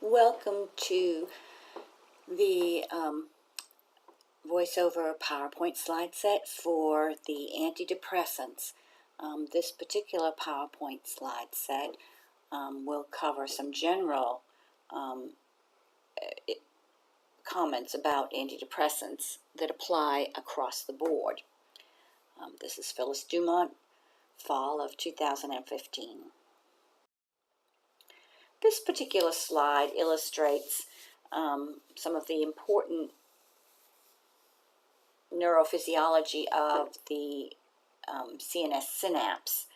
Welcome to the voiceover PowerPoint slide set for the antidepressants. This particular PowerPoint slide set will cover some general comments about antidepressants that apply across the board. This is Phyllis Dumont, fall of 2015. This particular slide illustrates some of the important neurophysiology of the CNS synapse,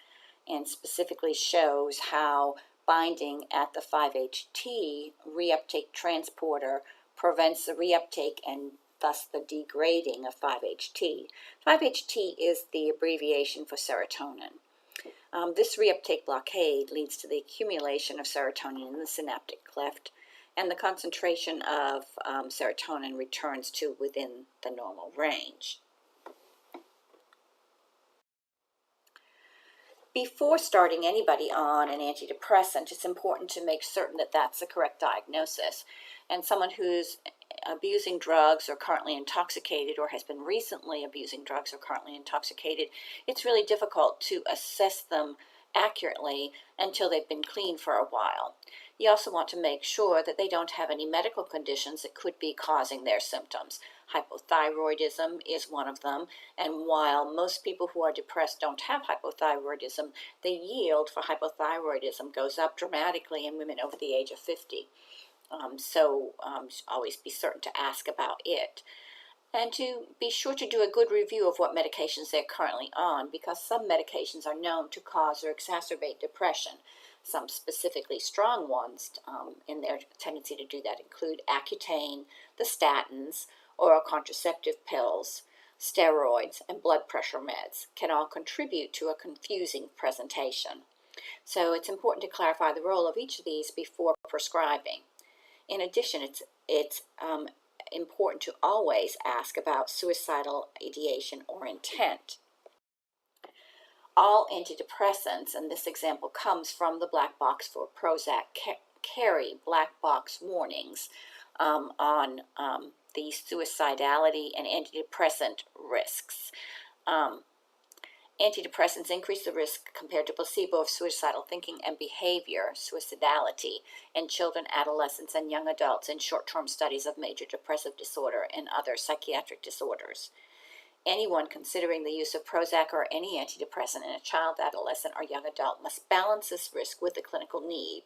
and specifically shows how binding at the 5-HT reuptake transporter prevents the reuptake and thus the degrading of 5-HT. 5-HT is the abbreviation for serotonin. This reuptake blockade leads to the accumulation of serotonin in the synaptic cleft, and the concentration of serotonin returns to within the normal range. Before starting anybody on an antidepressant, it's important to make certain that that's the correct diagnosis. And someone who's abusing drugs or currently intoxicated, or has been recently abusing drugs or currently intoxicated, it's really difficult to assess them accurately until they've been clean for a while. You also want to make sure that they don't have any medical conditions that could be causing their symptoms. Hypothyroidism is one of them, and while most people who are depressed don't have hypothyroidism, the yield for hypothyroidism goes up dramatically in women over the age of 50. Always be certain to ask about it. And to be sure to do a good review of what medications they're currently on, because some medications are known to cause or exacerbate depression. Some specifically strong ones in their tendency to do that include Accutane, the statins, oral contraceptive pills, steroids, and blood pressure meds can all contribute to a confusing presentation. So it's important to clarify the role of each of these before prescribing. In addition, it's important to always ask about suicidal ideation or intent. All antidepressants, and this example comes from the black box for Prozac, carry black box warnings on the suicidality and antidepressant risks. Antidepressants increase the risk compared to placebo of suicidal thinking and behavior, suicidality, in children, adolescents, and young adults in short-term studies of major depressive disorder and other psychiatric disorders. Anyone considering the use of Prozac or any antidepressant in a child, adolescent, or young adult must balance this risk with the clinical need.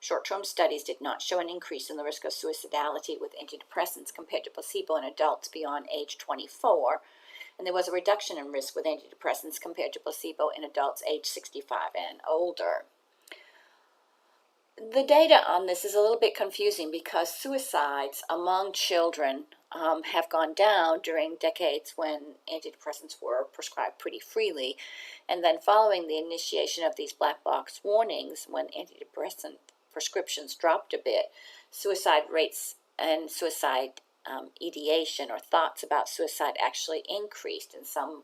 Short-term studies did not show an increase in the risk of suicidality with antidepressants compared to placebo in adults beyond age 24, and there was a reduction in risk with antidepressants compared to placebo in adults age 65 and older. The data on this is a little bit confusing because suicides among children have gone down during decades when antidepressants were prescribed pretty freely, and then following the initiation of these black box warnings, when antidepressant prescriptions dropped a bit, suicide rates and suicide ideation or thoughts about suicide actually increased in some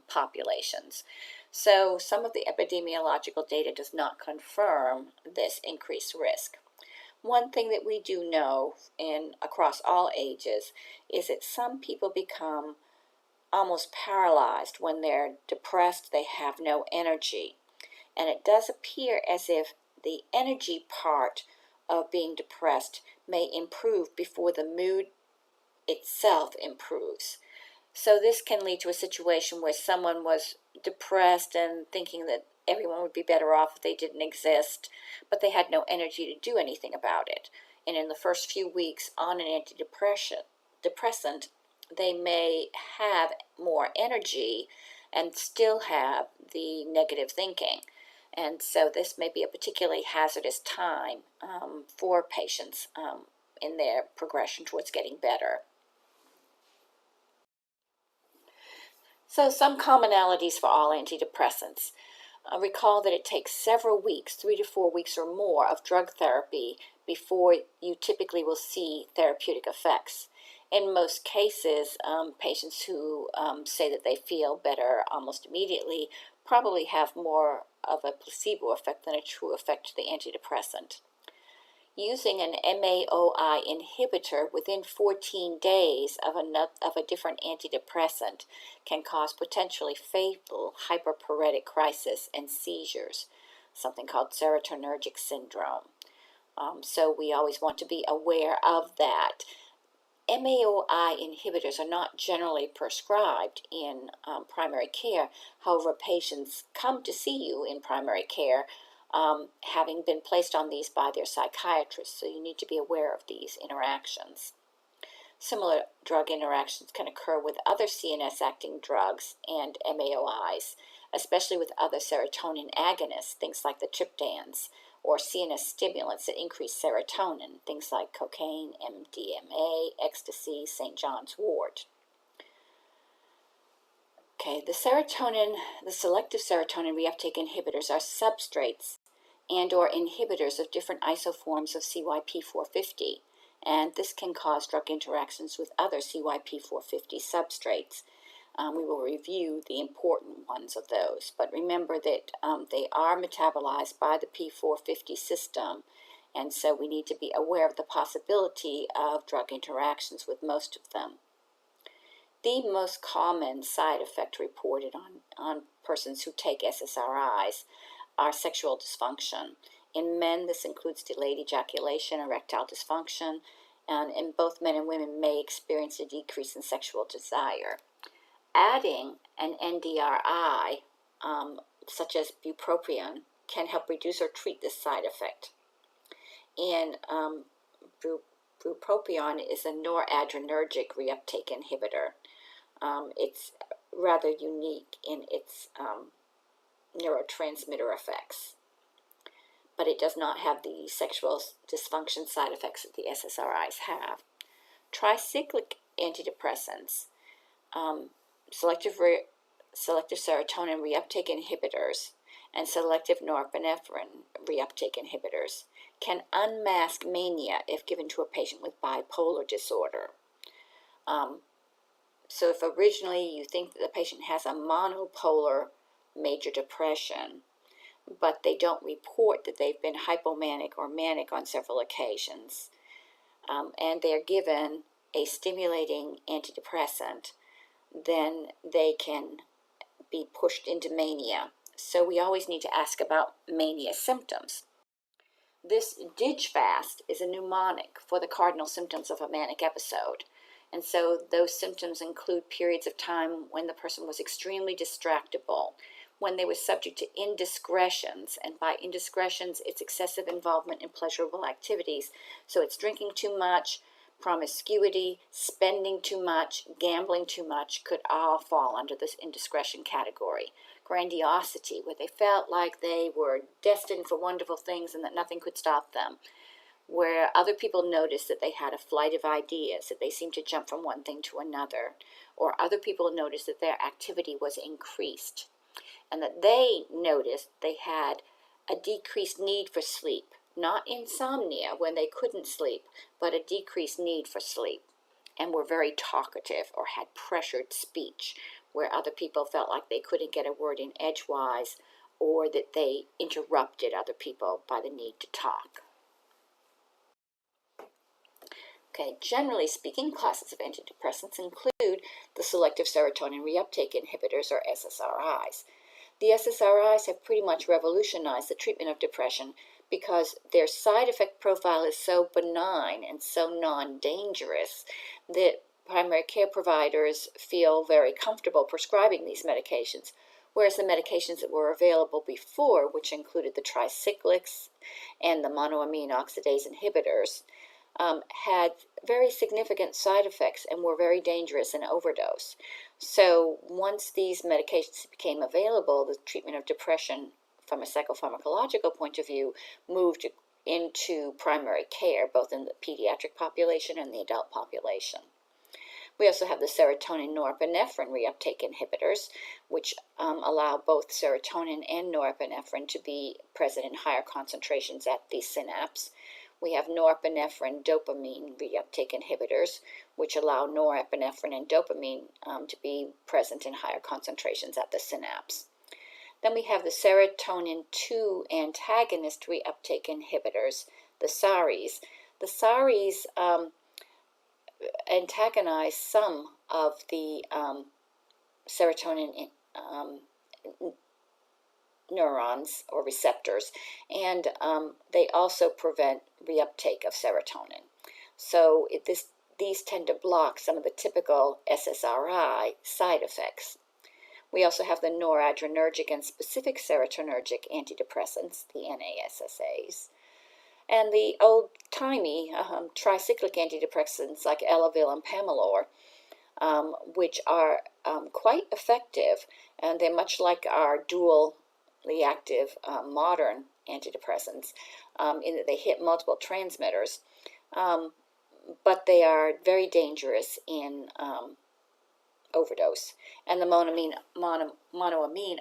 populations. So some of the epidemiological data does not confirm this increased risk. One thing that we do know across all ages is that some people become almost paralyzed when they're depressed. They have no energy, and it does appear as if the energy part of being depressed may improve before the mood itself improves. So this can lead to a situation where someone was depressed and thinking that everyone would be better off if they didn't exist, but they had no energy to do anything about it. And in the first few weeks on an antidepressant, they may have more energy and still have the negative thinking. And so this may be a particularly hazardous time for patients in their progression towards getting better. So some commonalities for all antidepressants. Recall that it takes several weeks, 3 to 4 weeks or more, of drug therapy before you typically will see therapeutic effects. In most cases, patients who say that they feel better almost immediately probably have more of a placebo effect than a true effect to the antidepressant. Using an MAOI inhibitor within 14 days of a different antidepressant can cause potentially fatal hyperparetic crisis and seizures, something called serotonergic syndrome. So we always want to be aware of that. MAOI inhibitors are not generally prescribed in primary care. However, patients come to see you in primary care having been placed on these by their psychiatrist, so you need to be aware of these interactions. Similar drug interactions can occur with other CNS-acting drugs and MAOIs, especially with other serotonin agonists, things like the triptans, or CNS stimulants that increase serotonin, things like cocaine, MDMA, ecstasy, St. John's wort. Okay, the selective serotonin reuptake inhibitors are substrates and or inhibitors of different isoforms of CYP450, and this can cause drug interactions with other CYP450 substrates. We will review the important ones of those, but remember that they are metabolized by the P450 system, and so we need to be aware of the possibility of drug interactions with most of them. The most common side effect reported on persons who take SSRIs are sexual dysfunction. In men, this includes delayed ejaculation, erectile dysfunction, and both men and women may experience a decrease in sexual desire. Adding an NDRI, such as bupropion, can help reduce or treat this side effect. And bupropion is a noradrenergic reuptake inhibitor. It's rather unique in its neurotransmitter effects, but it does not have the sexual dysfunction side effects that the SSRIs have. Tricyclic antidepressants, selective serotonin reuptake inhibitors, and selective norepinephrine reuptake inhibitors can unmask mania if given to a patient with bipolar disorder. So if originally you think that the patient has a monopolar major depression, but they don't report that they've been hypomanic or manic on several occasions, and they're given a stimulating antidepressant, then they can be pushed into mania. So we always need to ask about mania symptoms. This DIGFAST is a mnemonic for the cardinal symptoms of a manic episode. And so those symptoms include periods of time when the person was extremely distractible, when they were subject to indiscretions, and by indiscretions, it's excessive involvement in pleasurable activities. So it's drinking too much, promiscuity, spending too much, gambling too much could all fall under this indiscretion category. Grandiosity, where they felt like they were destined for wonderful things and that nothing could stop them. Where other people noticed that they had a flight of ideas, that they seemed to jump from one thing to another, or other people noticed that their activity was increased, and that they noticed they had a decreased need for sleep, not insomnia when they couldn't sleep, but a decreased need for sleep, and were very talkative or had pressured speech, where other people felt like they couldn't get a word in edgewise, or that they interrupted other people by the need to talk. Okay, generally speaking, classes of antidepressants include the selective serotonin reuptake inhibitors, or SSRIs. The SSRIs have pretty much revolutionized the treatment of depression because their side effect profile is so benign and so non-dangerous that primary care providers feel very comfortable prescribing these medications, whereas the medications that were available before, which included the tricyclics and the monoamine oxidase inhibitors, had very significant side effects and were very dangerous in overdose. So once these medications became available, the treatment of depression from a psychopharmacological point of view moved into primary care, both in the pediatric population and the adult population. We also have the serotonin norepinephrine reuptake inhibitors, which allow both serotonin and norepinephrine to be present in higher concentrations at the synapse. We have norepinephrine dopamine reuptake inhibitors, which allow norepinephrine and dopamine to be present in higher concentrations at the synapse. Then we have the serotonin 2 antagonist reuptake inhibitors, the SARIs. The SARIs antagonize some of the serotonin neurons or receptors, and they also prevent reuptake of serotonin. So these tend to block some of the typical SSRI side effects. We also have the noradrenergic and specific serotonergic antidepressants, the NASSAs, and the old-timey tricyclic antidepressants like Elavil and Pamelor, which are quite effective, and they're much like our dually active modern antidepressants in that they hit multiple transmitters, but they are very dangerous in overdose. And the monoamine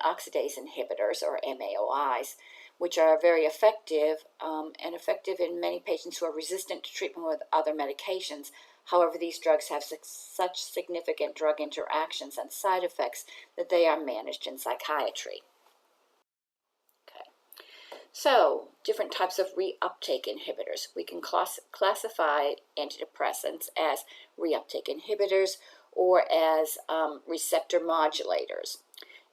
oxidase inhibitors, or MAOIs, which are very effective and effective in many patients who are resistant to treatment with other medications. However, these drugs have such significant drug interactions and side effects that they are managed in psychiatry. Okay. So, different types of reuptake inhibitors. We can classify antidepressants as reuptake inhibitors or as receptor modulators.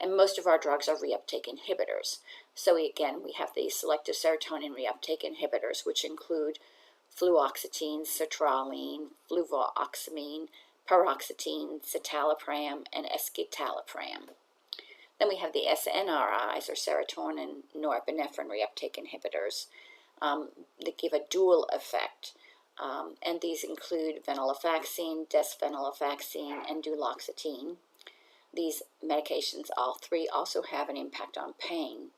And most of our drugs are reuptake inhibitors. So again, we have the selective serotonin reuptake inhibitors, which include fluoxetine, sertraline, fluvoxamine, paroxetine, citalopram, and escitalopram. Then we have the SNRIs, or serotonin norepinephrine reuptake inhibitors, that give a dual effect. And these include venlafaxine, desvenlafaxine, and duloxetine. These medications, all three, also have an impact on pain.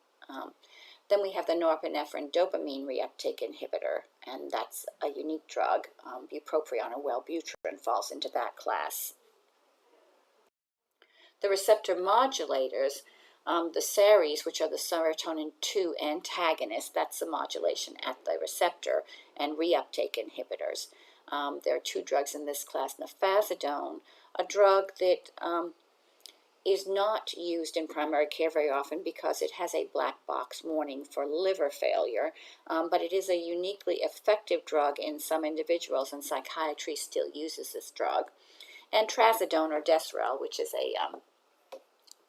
Then we have the norepinephrine dopamine reuptake inhibitor, and that's a unique drug. Bupropion or Wellbutrin falls into that class. The receptor modulators, the SARIs, which are the serotonin 2 antagonists, that's the modulation at the receptor, and reuptake inhibitors. There are two drugs in this class, nafazidone, a drug that is not used in primary care very often because it has a black box warning for liver failure, but it is a uniquely effective drug in some individuals, and psychiatry still uses this drug. And trazodone or Desrel, which is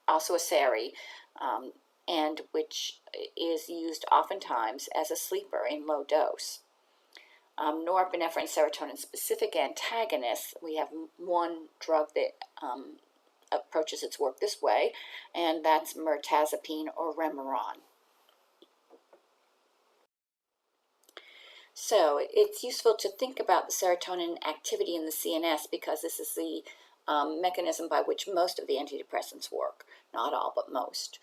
also a SARI, and which is used oftentimes as a sleeper in low dose. Norepinephrine serotonin specific antagonists, we have one drug that approaches its work this way, and that's mirtazapine or Remeron. So it's useful to think about the serotonin activity in the CNS because this is the mechanism by which most of the antidepressants work. Not all, but most.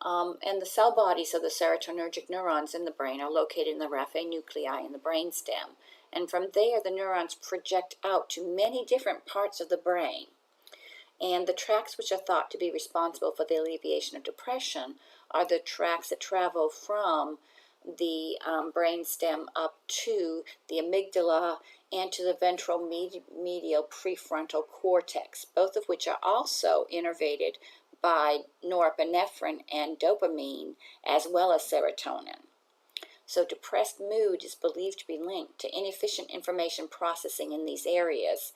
And the cell bodies of the serotonergic neurons in the brain are located in the raphe nuclei in the brainstem. And from there, the neurons project out to many different parts of the brain. And the tracts which are thought to be responsible for the alleviation of depression are the tracts that travel from the brainstem up to the amygdala and to the ventral medial prefrontal cortex, both of which are also innervated by norepinephrine and dopamine, as well as serotonin. So depressed mood is believed to be linked to inefficient information processing in these areas.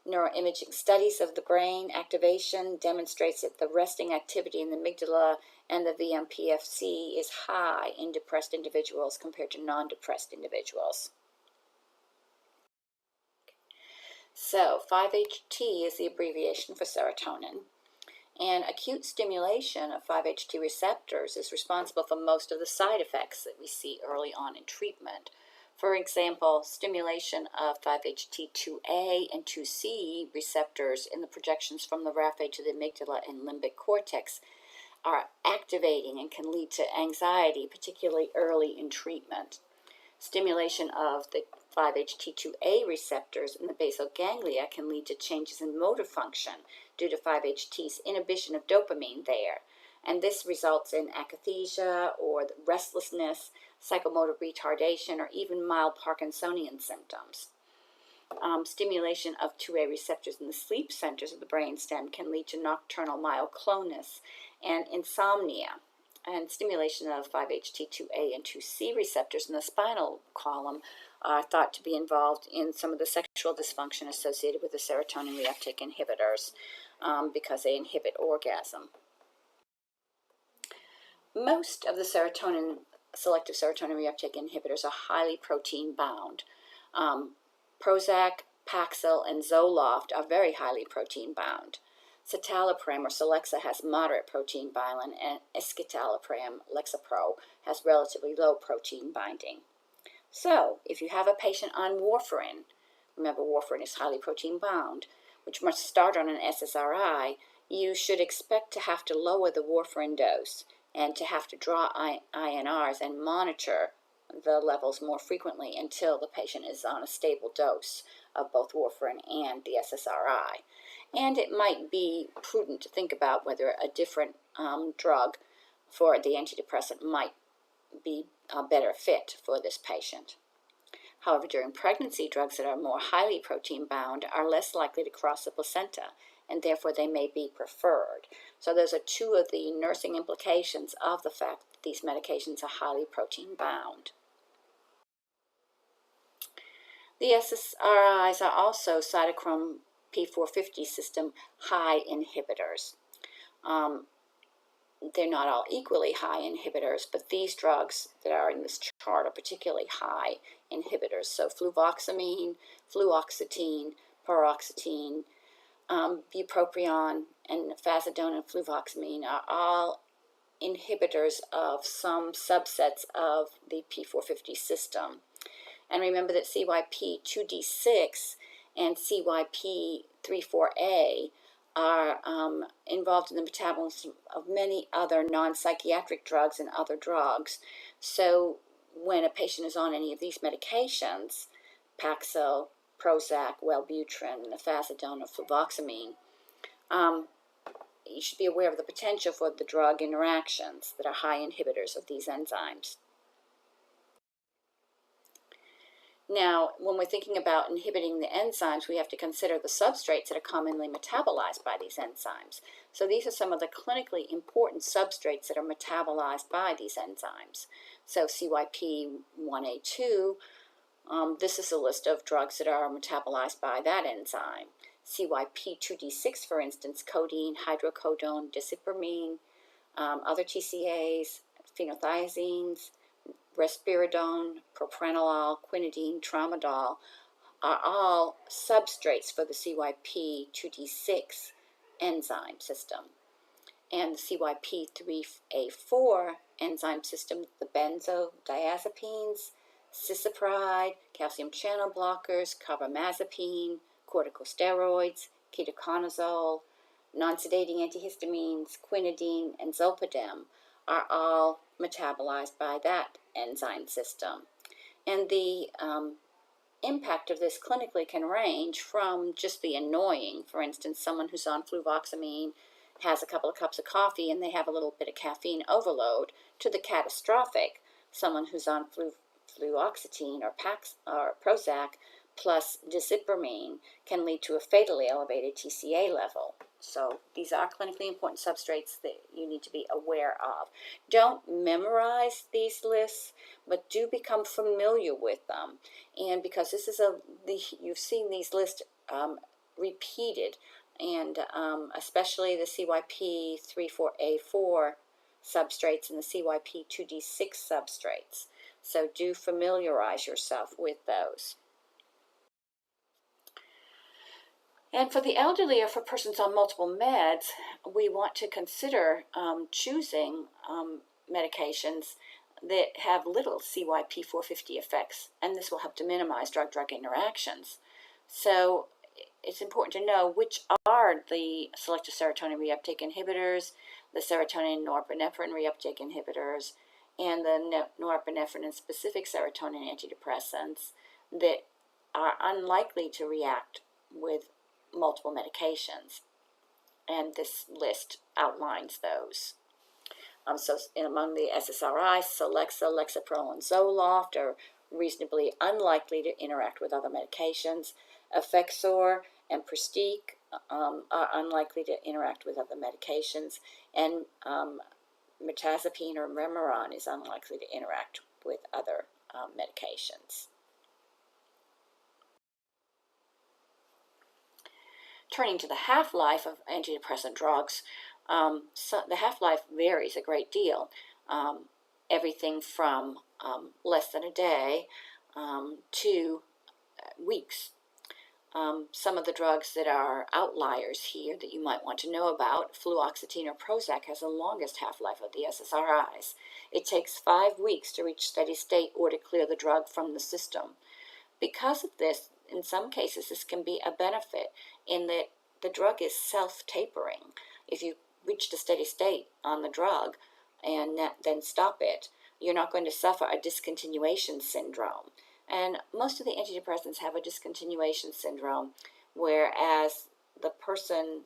Neuroimaging studies of the brain activation demonstrates that the resting activity in the amygdala and the VMPFC is high in depressed individuals compared to non-depressed individuals. So 5-HT is the abbreviation for serotonin, and acute stimulation of 5-HT receptors is responsible for most of the side effects that we see early on in treatment. For example, stimulation of 5-HT2A and 2C receptors in the projections from the raphe to the amygdala and limbic cortex are activating and can lead to anxiety, particularly early in treatment. Stimulation of the 5-HT2A receptors in the basal ganglia can lead to changes in motor function due to 5-HT's inhibition of dopamine there. And this results in akathisia or restlessness, psychomotor retardation, or even mild Parkinsonian symptoms. Stimulation of 2A receptors in the sleep centers of the brainstem can lead to nocturnal myoclonus and insomnia. and stimulation of 5-HT2A and 2C receptors in the spinal column are thought to be involved in some of the sexual dysfunction associated with the serotonin reuptake inhibitors because they inhibit orgasm. Most of the selective serotonin reuptake inhibitors are highly protein bound. Prozac, Paxil, and Zoloft are very highly protein bound. Citalopram or Celexa has moderate protein binding, and escitalopram, Lexapro, has relatively low protein binding. So, if you have a patient on warfarin, remember warfarin is highly protein bound, which must start on an SSRI, you should expect to have to lower the warfarin dose and to have to draw INRs and monitor the levels more frequently until the patient is on a stable dose of both warfarin and the SSRI. And it might be prudent to think about whether a different drug for the antidepressant might be a better fit for this patient. However, during pregnancy, drugs that are more highly protein bound are less likely to cross the placenta, and therefore they may be preferred. So those are two of the nursing implications of the fact that these medications are highly protein bound. The SSRIs are also cytochrome P450 system high inhibitors. They're not all equally high inhibitors, but these drugs that are in this chart are particularly high inhibitors. So fluvoxamine, fluoxetine, paroxetine, bupropion, and fasedone and fluvoxamine are all inhibitors of some subsets of the P450 system. And remember that CYP2D6 and CYP34A are involved in the metabolism of many other non-psychiatric drugs and other drugs. So when a patient is on any of these medications, Paxil, Prozac, Wellbutrin, nifazodone, or fluvoxamine, you should be aware of the potential for the drug interactions that are high inhibitors of these enzymes. Now, when we're thinking about inhibiting the enzymes, we have to consider the substrates that are commonly metabolized by these enzymes. So these are some of the clinically important substrates that are metabolized by these enzymes. So CYP1A2, this is a list of drugs that are metabolized by that enzyme. CYP2D6, for instance, codeine, hydrocodone, disipramine, other TCAs, phenothiazines, risperidone, propranolol, quinidine, tramadol are all substrates for the CYP2D6 enzyme system. And the CYP3A4 enzyme system, the benzodiazepines, cisapride, calcium channel blockers, carbamazepine, corticosteroids, ketoconazole, non-sedating antihistamines, quinidine, and zolpidem are all metabolized by that enzyme system. And the impact of this clinically can range from just the annoying, for instance, someone who's on fluvoxamine has a couple of cups of coffee and they have a little bit of caffeine overload, to the catastrophic, someone who's on fluoxetine or Prozac plus disipramine can lead to a fatally elevated TCA level. So these are clinically important substrates that you need to be aware of. Don't memorize these lists, but do become familiar with them. And because this is you've seen these lists repeated, and especially the CYP34A4 substrates and the CYP2D6 substrates. So do familiarize yourself with those. And for the elderly or for persons on multiple meds, we want to consider choosing medications that have little CYP450 effects, and this will help to minimize drug-drug interactions. So it's important to know which are the selective serotonin reuptake inhibitors, the serotonin norepinephrine reuptake inhibitors, and the norepinephrine and specific serotonin antidepressants that are unlikely to react with multiple medications, and this list outlines those. So among the SSRIs, Celexa, Lexapro, and Zoloft are reasonably unlikely to interact with other medications. Effexor and Pristiq are unlikely to interact with other medications, and mirtazapine or Remeron is unlikely to interact with other medications. Turning to the half-life of antidepressant drugs, so the half-life varies a great deal. Everything from less than a day to weeks. Some of the drugs that are outliers here that you might want to know about, fluoxetine or Prozac has the longest half-life of the SSRIs. It takes 5 weeks to reach steady state or to clear the drug from the system. Because of this, in some cases, this can be a benefit in that the drug is self-tapering. If you reach the steady state on the drug and then stop it, you're not going to suffer a discontinuation syndrome. And most of the antidepressants have a discontinuation syndrome, whereas the person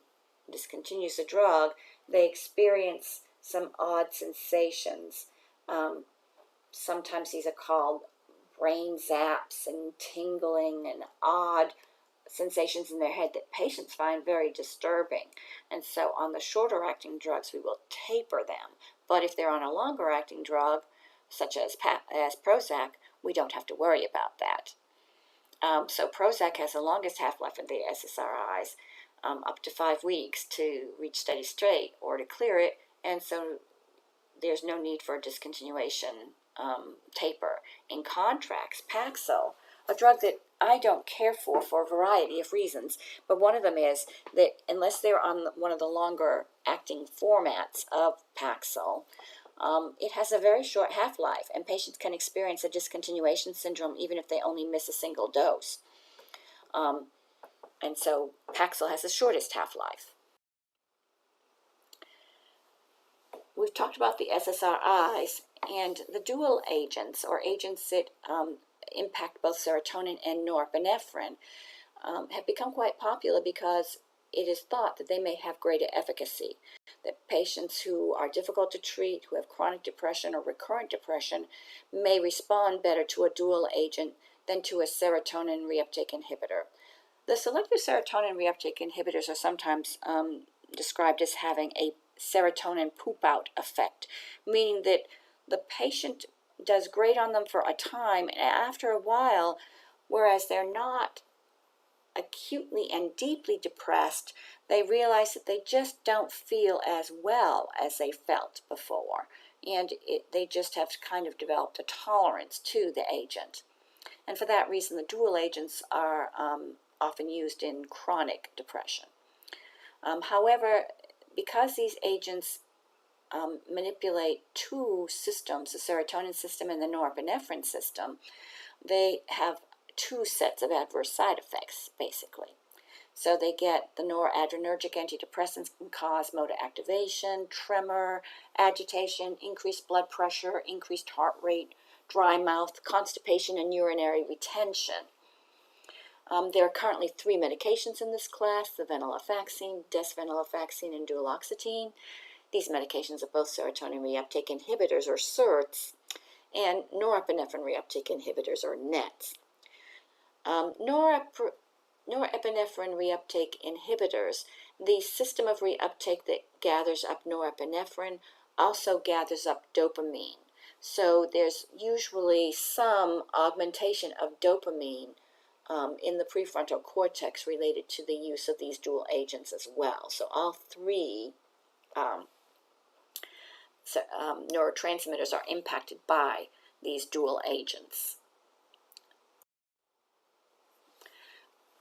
discontinues the drug, they experience some odd sensations. Sometimes these are called brain zaps and tingling and odd sensations in their head that patients find very disturbing. And so on the shorter acting drugs, we will taper them. But if they're on a longer acting drug, such as Prozac, we don't have to worry about that. So Prozac has the longest half-life of the SSRIs, up to 5 weeks to reach steady state or to clear it, and so there's no need for a discontinuation taper. In contrast, Paxil, a drug that I don't care for a variety of reasons, but one of them is that unless they're on one of the longer acting formats of Paxil, it has a very short half-life, and patients can experience a discontinuation syndrome even if they only miss a single dose. And so Paxil has the shortest half-life. We've talked about the SSRIs, and the dual agents, or agents that impact both serotonin and norepinephrine, have become quite popular because it is thought that they may have greater efficacy, that patients who are difficult to treat, who have chronic depression or recurrent depression, may respond better to a dual agent than to a serotonin reuptake inhibitor. The selective serotonin reuptake inhibitors are sometimes described as having a serotonin poop-out effect, meaning that the patient does great on them for a time, and after a while, whereas they're not acutely and deeply depressed, they realize that they just don't feel as well as they felt before, and they just have kind of developed a tolerance to the agent. And for that reason, the dual agents are often used in chronic depression. However, because these agents manipulate two systems, the serotonin system and the norepinephrine system, they have two sets of adverse side effects, basically. So they get the noradrenergic antidepressants can cause motor activation, tremor, agitation, increased blood pressure, increased heart rate, dry mouth, constipation, and urinary retention. There are currently 3 medications in this class, the venlafaxine, desvenlafaxine, and duloxetine. These medications are both serotonin reuptake inhibitors, or SERTs, and norepinephrine reuptake inhibitors, or NETs. Norepinephrine reuptake inhibitors, the system of reuptake that gathers up norepinephrine also gathers up dopamine. So there's usually some augmentation of dopamine in the prefrontal cortex related to the use of these dual agents as well. So all 3 neurotransmitters are impacted by these dual agents.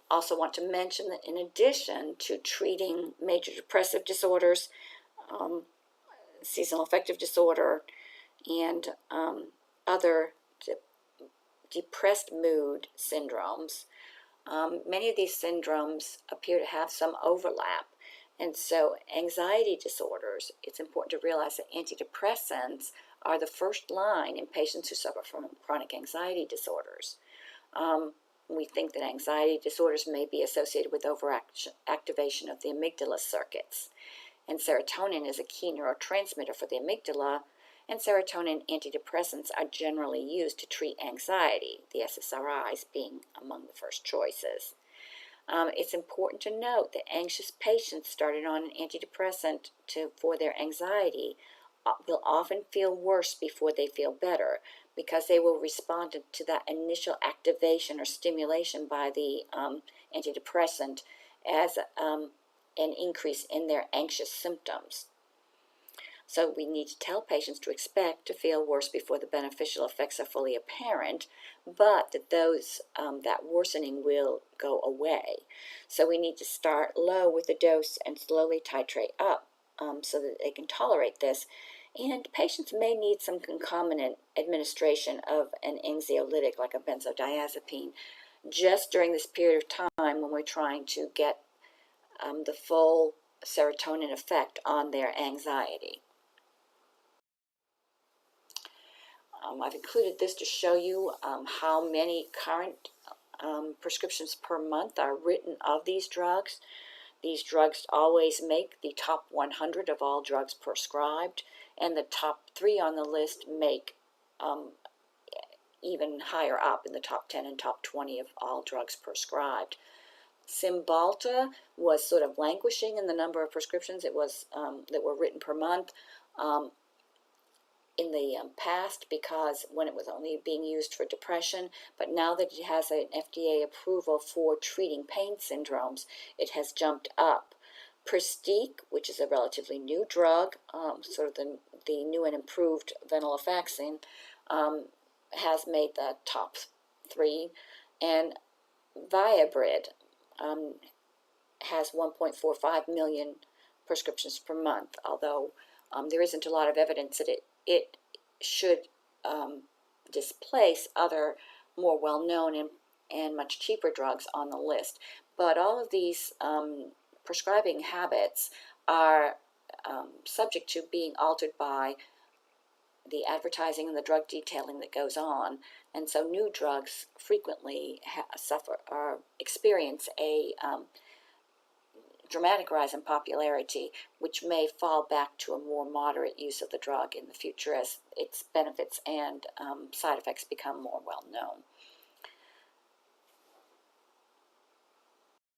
Also want to mention that in addition to treating major depressive disorders, seasonal affective disorder, and other depressed mood syndromes, many of these syndromes appear to have some overlap. And so anxiety disorders, it's important to realize that antidepressants are the first line in patients who suffer from chronic anxiety disorders. We think that anxiety disorders may be associated with overactivation of the amygdala circuits. And serotonin is a key neurotransmitter for the amygdala, and serotonin antidepressants are generally used to treat anxiety, the SSRIs being among the first choices. It's important to note that anxious patients started on an antidepressant for their anxiety will often feel worse before they feel better, because they will respond to that initial activation or stimulation by the antidepressant as an increase in their anxious symptoms. So we need to tell patients to expect to feel worse before the beneficial effects are fully apparent, but that that worsening will go away. So we need to start low with the dose and slowly titrate up so that they can tolerate this. And patients may need some concomitant administration of an anxiolytic like a benzodiazepine just during this period of time when we're trying to get the full serotonin effect on their anxiety. I've included this to show you how many current prescriptions per month are written of these drugs. These drugs always make the top 100 of all drugs prescribed, and the top 3 on the list make even higher up in the top 10 and top 20 of all drugs prescribed. Cymbalta was sort of languishing in the number of prescriptions that were written per month. In the past, because when it was only being used for depression, but now that it has an FDA approval for treating pain syndromes, it has jumped up. Pristiq, which is a relatively new drug, sort of the new and improved venlafaxine, has made the top 3, and Viabrid has 1.45 million prescriptions per month, although there isn't a lot of evidence that it should displace other more well-known and much cheaper drugs on the list. But all of these prescribing habits are subject to being altered by the advertising and the drug detailing that goes on, and so new drugs frequently suffer or experience a dramatic rise in popularity, which may fall back to a more moderate use of the drug in the future as its benefits and side effects become more well known.